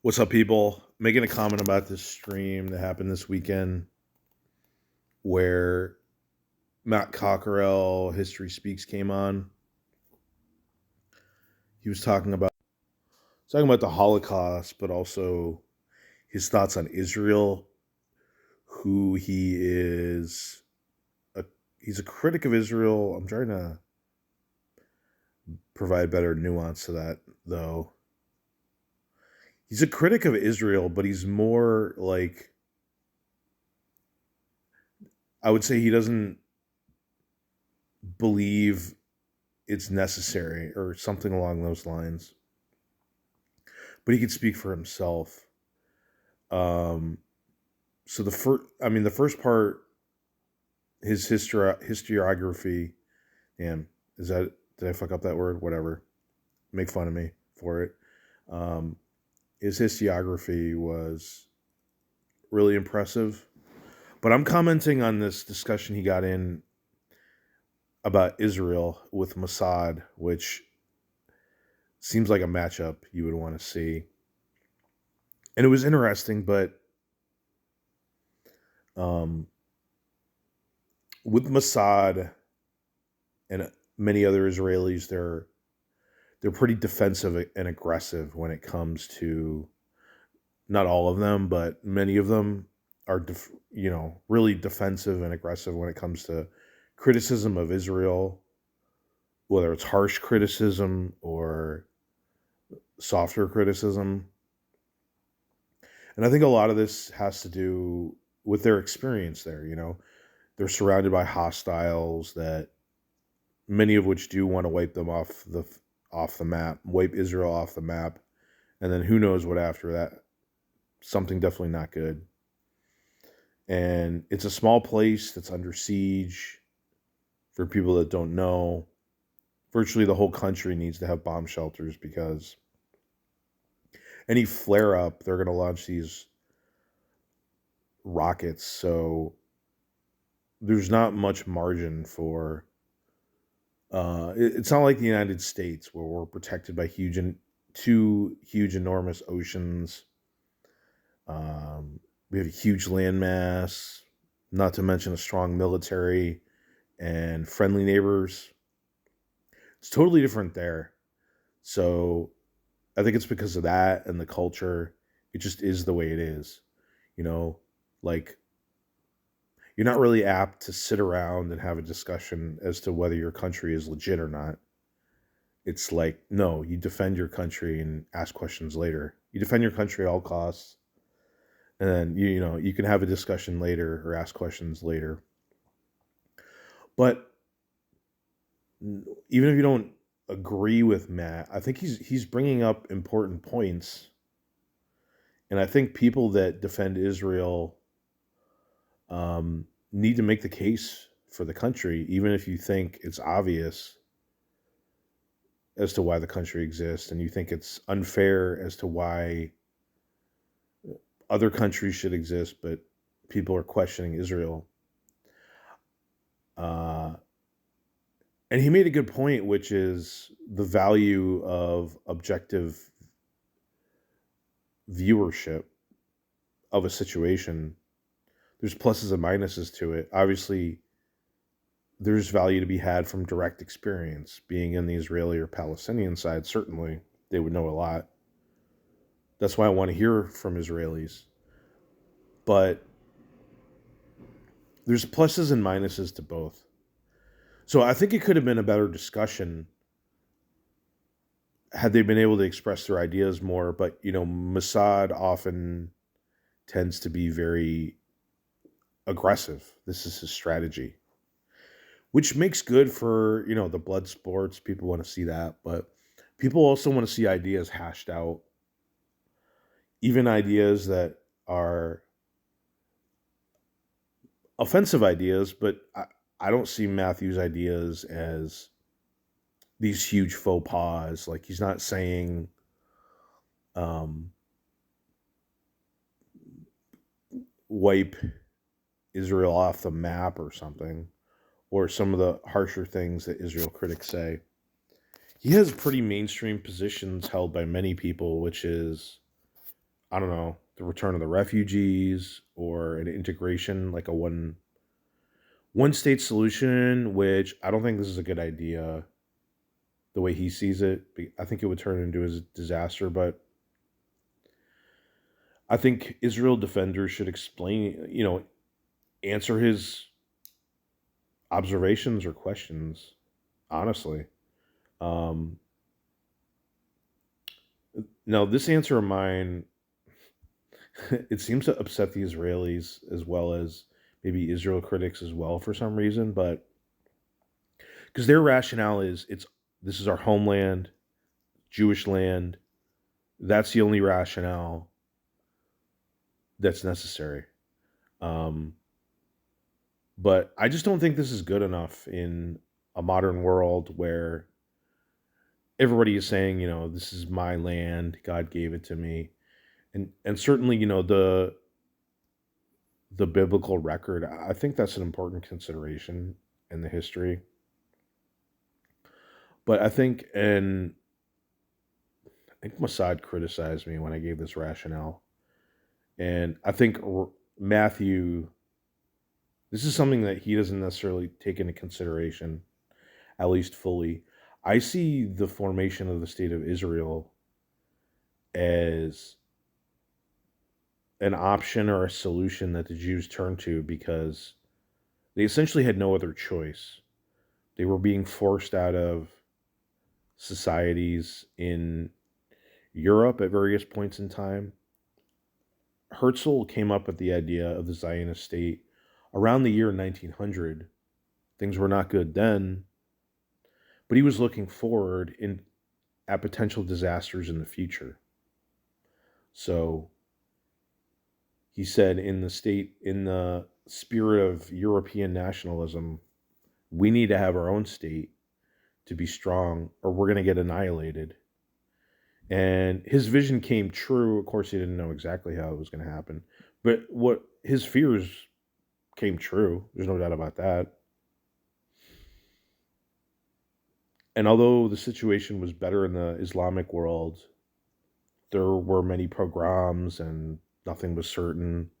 What's up, people? Making a comment about this stream that happened this weekend where Matt Cockerill, History Speaks, came on. He was talking about the Holocaust, but also his thoughts on Israel, who he is. A, he's a critic of Israel. I'm trying to provide better nuance to that, though. He's a critic of Israel, but he's more like, I would say he doesn't believe it's necessary or something along those lines. But he could speak for himself. Um, so the first part, his historiography. Damn, did I fuck up that word? Whatever. Make fun of me for it. Um, his historiography was really impressive. But I'm commenting on this discussion he got in about Israel with Mossad, which seems like a matchup you would want to see. And it was interesting, but um, with Mossad and many other Israelis, they're pretty defensive and aggressive when it comes to, not all of them, but many of them are really defensive and aggressive when it comes to criticism of Israel, whether it's harsh criticism or softer criticism. And I think a lot of this has to do with their experience there. They're surrounded by hostiles that many of which do want to wipe them off the map, wipe Israel off the map, and then who knows what after that. Something definitely not good. And it's a small place that's under siege. For people that don't know, virtually the whole country needs to have bomb shelters because any flare up, they're going to launch these rockets. So there's not much margin for. It's not like the United States where we're protected by two huge, enormous oceans. We have a huge landmass, not to mention a strong military and friendly neighbors. It's totally different there. So I think it's because of that and the culture. It just is the way it is. You know, like you're not really apt to sit around and have a discussion as to whether your country is legit or not. It's like, no, you defend your country and ask questions later. You defend your country at all costs. And then you can have a discussion later or ask questions later. But even if you don't agree with Matt, I think he's bringing up important points, and I think people that defend Israel need to make the case for the country, even if you think it's obvious as to why the country exists, and you think it's unfair as to why other countries should exist, but people are questioning Israel. And he made a good point, which is the value of objective viewership of a situation. There's pluses and minuses to it. Obviously, there's value to be had from direct experience. Being in the Israeli or Palestinian side, certainly, they would know a lot. That's why I want to hear from Israelis. But there's pluses and minuses to both. So I think it could have been a better discussion had they been able to express their ideas more. But, Mossad often tends to be very aggressive. This is his strategy, which makes good for, the blood sports. People want to see that. But people also want to see ideas hashed out, even ideas that are offensive ideas. But I don't see Matthew's ideas as these huge faux pas. Like, he's not saying wipe Israel off the map or something, or some of the harsher things that Israel critics say. He has pretty mainstream positions held by many people, which is I don't know, the return of the refugees or an integration, like a one state solution, which I don't think this is a good idea the way he sees it. I think it would turn into a disaster, but I think Israel defenders should explain, answer his observations or questions honestly. Um, Now, this answer of mine, it seems to upset the Israelis as well as maybe Israel critics as well for some reason, but because their rationale is this is our homeland, Jewish land. That's the only rationale that's necessary. Um, but I just don't think this is good enough in a modern world where everybody is saying, this is my land, God gave it to me, and certainly, the biblical record. I think that's an important consideration in the history. But I think Mossad criticized me when I gave this rationale, and I think Matthew. This is something that he doesn't necessarily take into consideration, at least fully. I see the formation of the state of Israel as an option or a solution that the Jews turned to because they essentially had no other choice. They were being forced out of societies in Europe at various points in time. Herzl came up with the idea of the Zionist state around the year 1900. Things were not good then, but he was looking forward at potential disasters in the future. So he said, in the spirit of European nationalism, we need to have our own state to be strong, or we're going to get annihilated. And his vision came true. Of course, he didn't know exactly how it was going to happen, but what his fears came true. There's no doubt about that. And although the situation was better in the Islamic world, there were many pogroms and nothing was certain.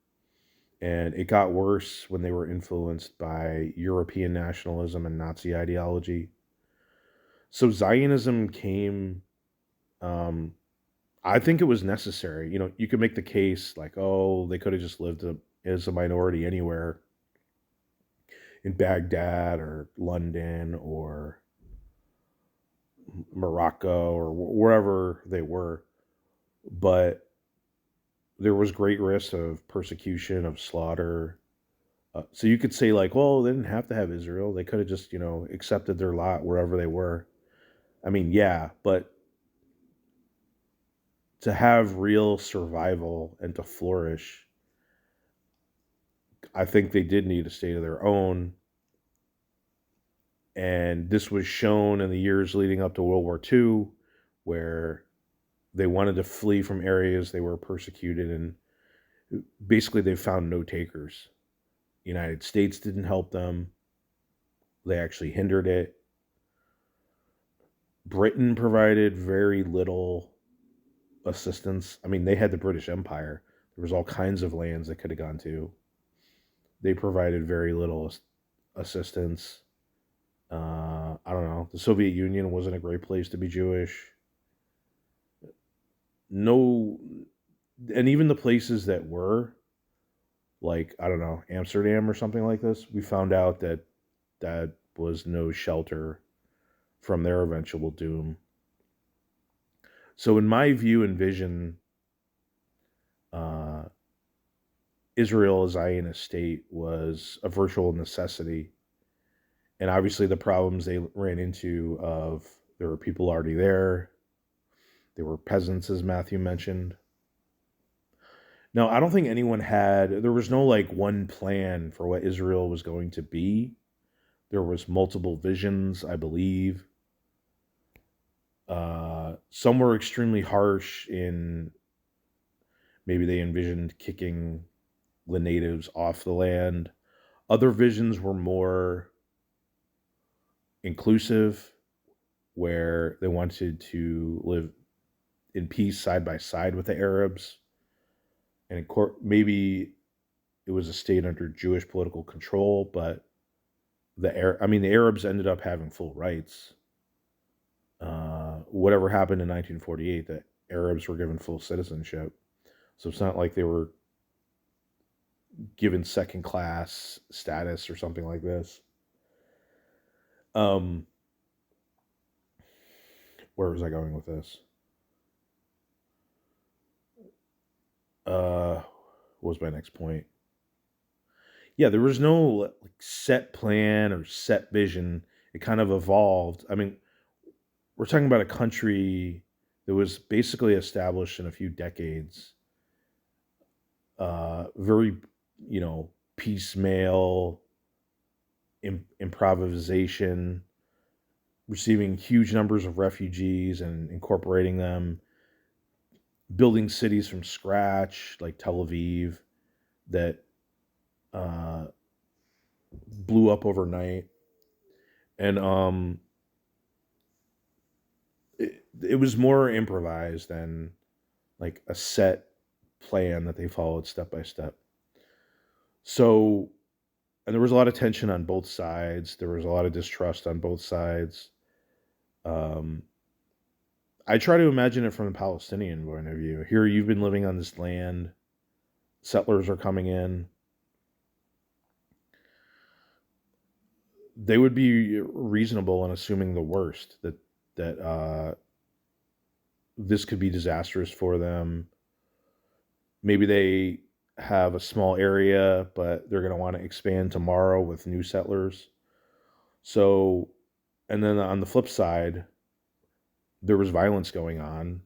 And it got worse when they were influenced by European nationalism and Nazi ideology. So Zionism came, um, I think it was necessary. You could make the case like, oh, they could have just lived as a minority anywhere in Baghdad or London or Morocco or wherever they were. But there was great risk of persecution, of slaughter. So you could say, like, well, they didn't have to have Israel. They could have just, accepted their lot wherever they were. I mean, yeah, but to have real survival and to flourish, I think they did need a state of their own. And this was shown in the years leading up to World War II, where they wanted to flee from areas they were persecuted, and basically they found no takers. The United States didn't help them. They actually hindered it. Britain provided very little assistance. I mean, they had the British Empire. There was all kinds of lands they could have gone to. They provided very little assistance. I don't know. The Soviet Union wasn't a great place to be Jewish. No, and even the places that were, like, I don't know, Amsterdam or something like this, we found out that was no shelter from their eventual doom. So, in my view and vision, uh, Israel as Zionist state was a virtual necessity. And obviously, the problems they ran into of there were people already there, they were peasants, as Matthew mentioned. Now, I don't think there was no like one plan for what Israel was going to be. There was multiple visions, I believe. Some were extremely harsh in maybe they envisioned kicking the natives off the land. Other visions were more inclusive, where they wanted to live in peace side by side with the Arabs. and maybe it was a state under Jewish political control, but the Arabs ended up having full rights. Whatever happened in 1948, the Arabs were given full citizenship. So it's not like they were given second class status or something like this. Um, where was I going with this? What was my next point? Yeah, there was no like set plan or set vision. It kind of evolved. I mean, we're talking about a country that was basically established in a few decades. Very, piecemeal improvisation, receiving huge numbers of refugees and incorporating them, building cities from scratch like Tel Aviv that uh, blew up overnight, and it was more improvised than like a set plan that they followed step by step. So, and there was a lot of tension on both sides. There was a lot of distrust on both sides. Um, I try to imagine it from the Palestinian point of view. Here, you've been living on this land. Settlers are coming in. They would be reasonable in assuming the worst, that this could be disastrous for them. Maybe they have a small area, but they're going to want to expand tomorrow with new settlers. So, and then on the flip side, there was violence going on.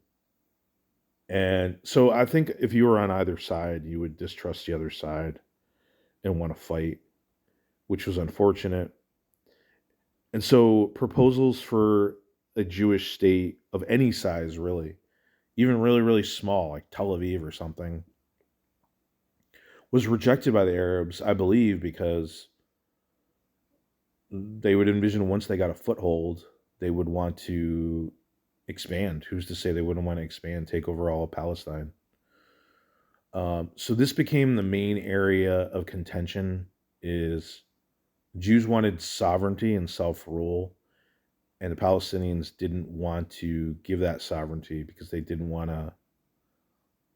And so I think if you were on either side, you would distrust the other side and want to fight, which was unfortunate. And so proposals for a Jewish state of any size, really, even really, really small, like Tel Aviv or something, was rejected by the Arabs, I believe, because they would envision once they got a foothold, they would want to expand. Who's to say they wouldn't want to expand, take over all of Palestine? So this became the main area of contention. Is Jews wanted sovereignty and self rule, and the Palestinians didn't want to give that sovereignty because they didn't want to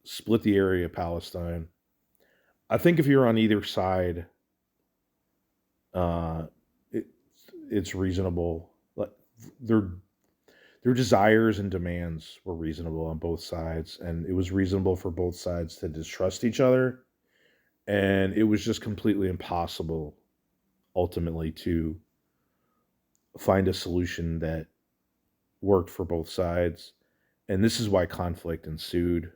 split the area of Palestine. I think if you're on either side, uh, it, it's reasonable. Like their their desires and demands were reasonable on both sides, and it was reasonable for both sides to distrust each other. And it was just completely impossible, ultimately, to find a solution that worked for both sides. And this is why conflict ensued.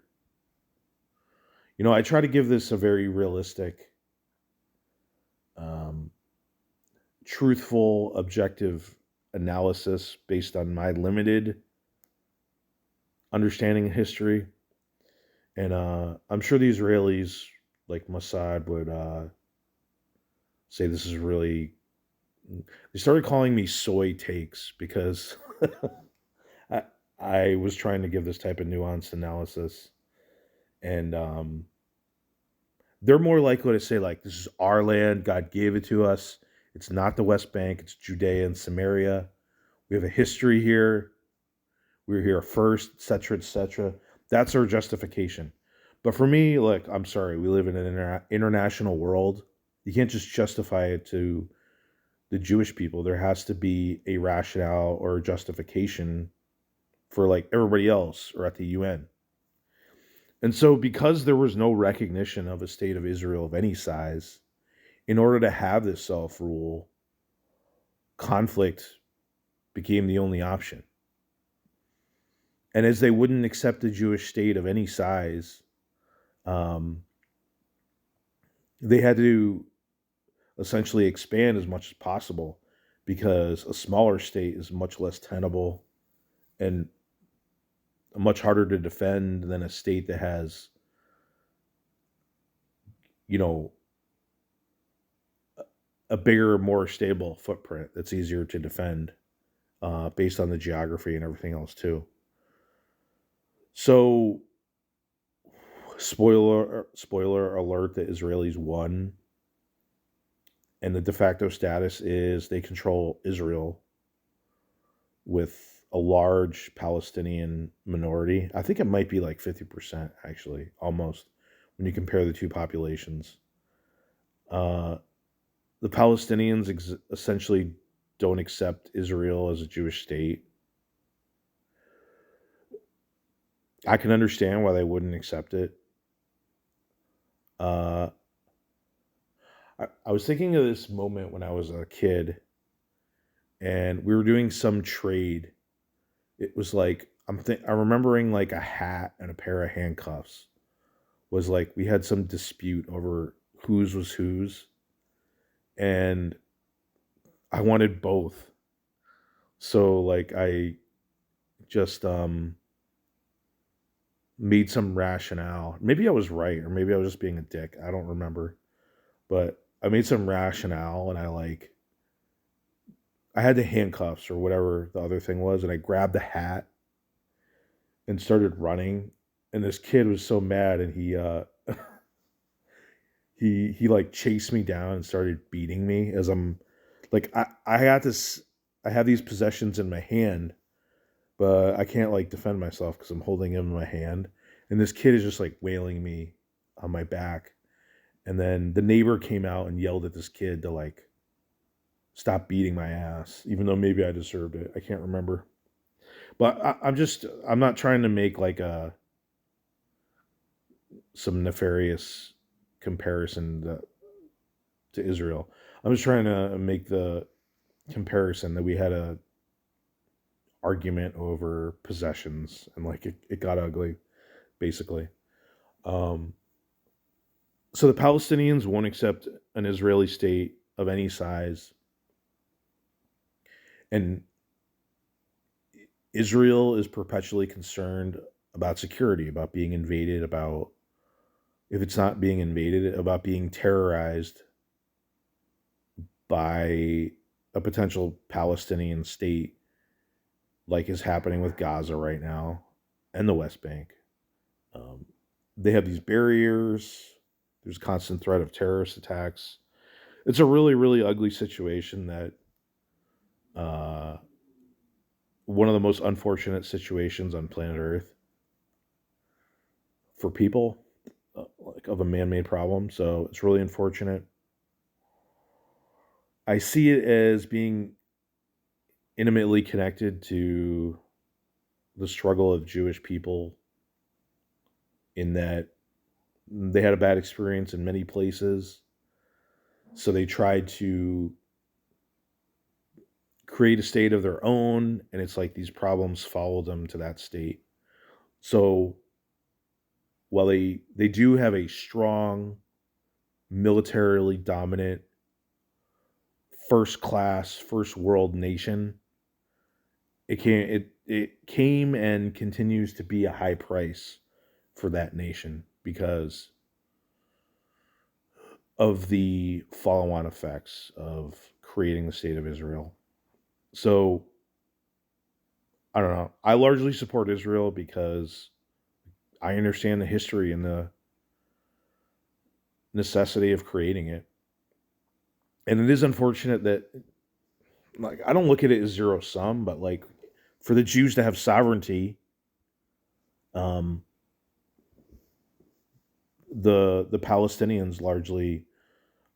I try to give this a very realistic, um, truthful, objective analysis based on my limited understanding of history. And I'm sure the Israelis, like Mossad, would say this is really. They started calling me soy takes because I, I was trying to give this type of nuanced analysis. And they're more likely to say, like, this is our land. God gave it to us. It's not the West Bank, it's Judea and Samaria. We have a history here. We were here first, etc., etc. That's our justification. But for me, like, I'm sorry, we live in an international world. You can't just justify it to the Jewish people. There has to be a rationale or a justification for like everybody else or at the UN. And so, because there was no recognition of a state of Israel of any size, in order to have this self rule, conflict became the only option. And as they wouldn't accept a Jewish state of any size, um, they had to essentially expand as much as possible because a smaller state is much less tenable and much harder to defend than a state that has, you know, a bigger, more stable footprint that's easier to defend based on the geography and everything else too. So Spoiler alert: the Israelis won, and the de facto status is they control Israel with a large Palestinian minority. I think it might be like 50% actually, almost, when you compare the two populations. Uh, the Palestinians essentially don't accept Israel as a Jewish state. I can understand why they wouldn't accept it. Uh, I was thinking of this moment when I was a kid and we were doing some trade. It was like I'm remembering like a hat and a pair of handcuffs. Was like we had some dispute over whose was whose, and I wanted both. So like I just made some rationale. Maybe I was right, or maybe I was just being a dick. I don't remember, but I made some rationale, and I had the handcuffs or whatever the other thing was, and I grabbed the hat and started running. And this kid was so mad, and he like chased me down and started beating me as I'm like I had this I have these possessions in my hand, but I can't like defend myself because I'm holding him in my hand, and this kid is just like wailing me on my back. And then the neighbor came out and yelled at this kid to like stop beating my ass, even though maybe I deserved it. I can't remember, but I'm not trying to make like a some nefarious comparison to Israel. I'm just trying to make the comparison that we had a argument over possessions and like it got ugly basically. Um, so the Palestinians won't accept an Israeli state of any size, and Israel is perpetually concerned about security, about being invaded, about if it's not being invaded, about being terrorized by a potential Palestinian state like is happening with Gaza right now and the West Bank. Um, they have these barriers. There's a constant threat of terrorist attacks. It's a really, really ugly situation that uh, one of the most unfortunate situations on planet Earth for people, like of a man-made problem. So it's really unfortunate. I see it as being intimately connected to the struggle of Jewish people in that they had a bad experience in many places. So they tried to create a state of their own, and it's like these problems follow them to that state. So while they do have a strong, militarily dominant, first class, first world nation, it came and continues to be a high price for that nation because of the follow-on effects of creating the state of Israel. So I don't know. I largely support Israel because I understand the history and the necessity of creating it. And it is unfortunate that like I don't look at it as zero sum, but like for the Jews to have sovereignty, um, the Palestinians largely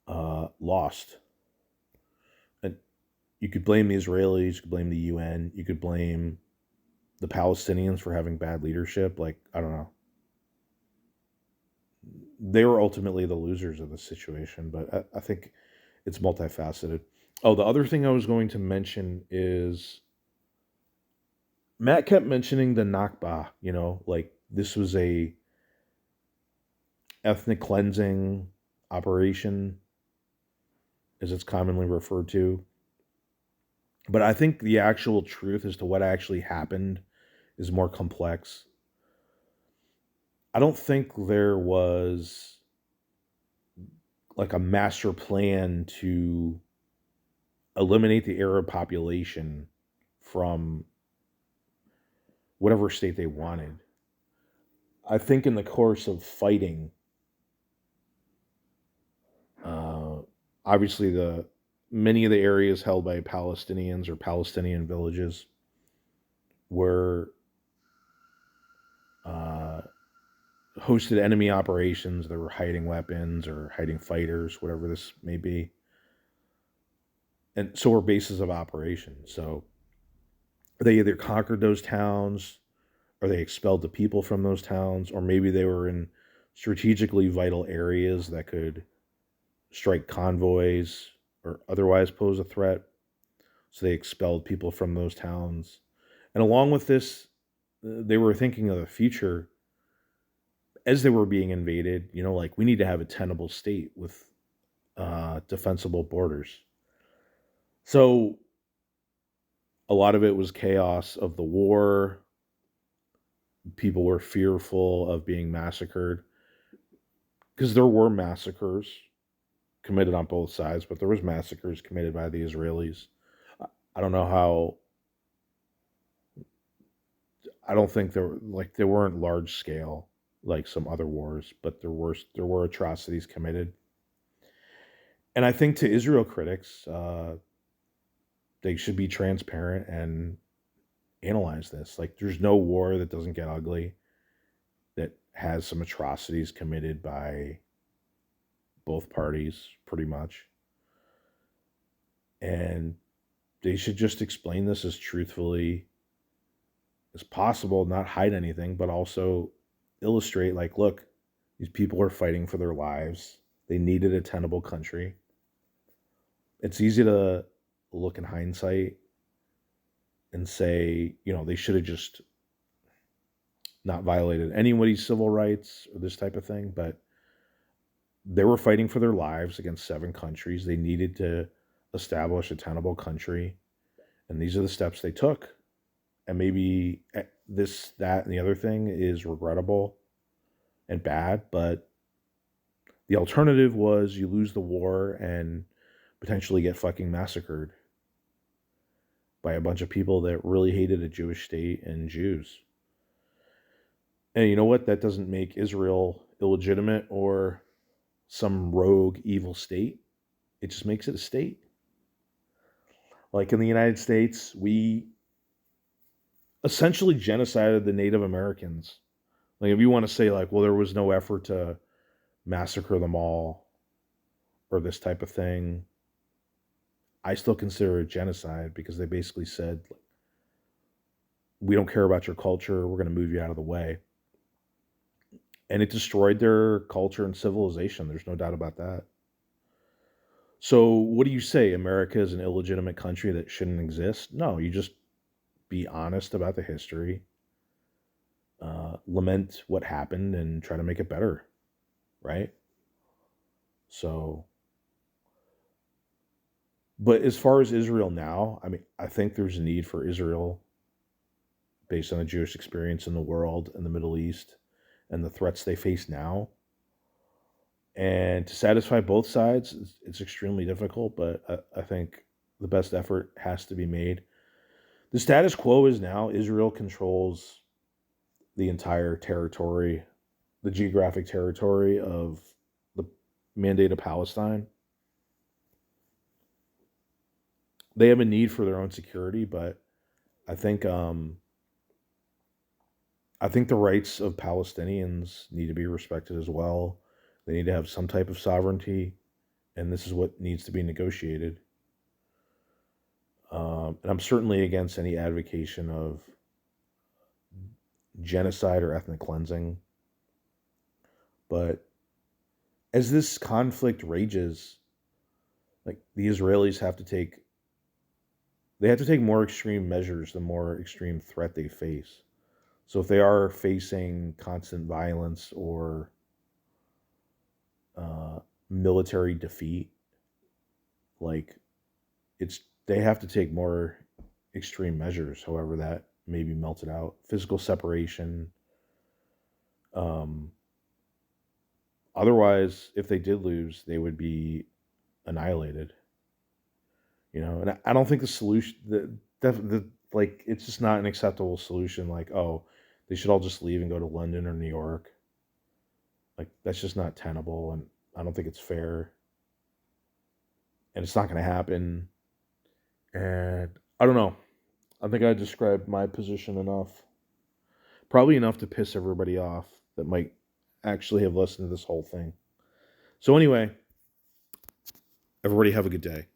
lost. And you could blame the Israelis, you could blame the UN, you could blame the Palestinians for having bad leadership. Like I don't know, they were ultimately the losers of the situation, but I think it's multifaceted. Oh, the other thing I was going to mention is Matt kept mentioning the Nakba, like this was a ethnic cleansing operation, as it's commonly referred to. But I think the actual truth as to what actually happened is more complex. I don't think there was like a master plan to eliminate the Arab population from whatever state they wanted. I think in the course of fighting, uh, obviously the many of the areas held by Palestinians or Palestinian villages were uh, hosted enemy operations. They were hiding weapons or hiding fighters, whatever this may be, and so were bases of operations. So they either conquered those towns or they expelled the people from those towns, or maybe they were in strategically vital areas that could strike convoys or otherwise pose a threat. So they expelled people from those towns. And along with this, they were thinking of the future as they were being invaded. Like we need to have a tenable state with defensible borders. So a lot of it was chaos of the war. People were fearful of being massacred because there were massacres committed on both sides, but there was massacres committed by the Israelis. I don't know how. I don't think they weren't large scale like some other wars, but there were atrocities committed. And I think to Israel critics, they should be transparent and analyze this. Like, there's no war that doesn't get ugly, that has some atrocities committed by both parties, pretty much. And they should just explain this as truthfully as possible, not hide anything, but also illustrate, like, look, these people are fighting for their lives. They needed a tenable country. It's easy to look in hindsight and say, they should have just not violated anybody's civil rights or this type of thing, but they were fighting for their lives against 7 countries. They needed to establish a tenable country, and these are the steps they took. And maybe this, that, and the other thing is regrettable and bad, but the alternative was you lose the war and potentially get fucking massacred by a bunch of people that really hated a Jewish state and Jews. And you know what? That doesn't make Israel illegitimate or some rogue evil state. It just makes it a state. Like in the United States, we essentially genocided the Native Americans. Like, if you want to say, like, well, there was no effort to massacre them all or this type of thing, I still consider it genocide because they basically said, we don't care about your culture. We're going to move you out of the way. And it destroyed their culture and civilization. There's no doubt about that. So what do you say? America is an illegitimate country that shouldn't exist? No, you just be honest about the history, lament what happened, and try to make it better, right? So, but as far as Israel now, I mean, I think there's a need for Israel based on the Jewish experience in the world and the Middle East and the threats they face now. And to satisfy both sides, it's extremely difficult, but I think the best effort has to be made. The status quo is now Israel controls the entire territory, the geographic territory of the Mandate of Palestine. They have a need for their own security, but I think I think the rights of Palestinians need to be respected as well. They need to have some type of sovereignty, and this is what needs to be negotiated. And I'm certainly against any advocation of genocide or ethnic cleansing. But as this conflict rages, like, the Israelis have to take more extreme measures the more extreme threat they face. So if they are facing constant violence or military defeat, like, they have to take more extreme measures, however that may be melted out. Physical separation. Um, Otherwise, if they did lose, they would be annihilated. And I don't think the solution, the like, it's just not an acceptable solution. Like, oh, They should all just leave and go to London or New York. Like, that's just not tenable, and I don't think it's fair, and it's not going to happen. And I don't know. I think I described my position enough. Probably enough to piss everybody off that might actually have listened to this whole thing. So, anyway, everybody have a good day.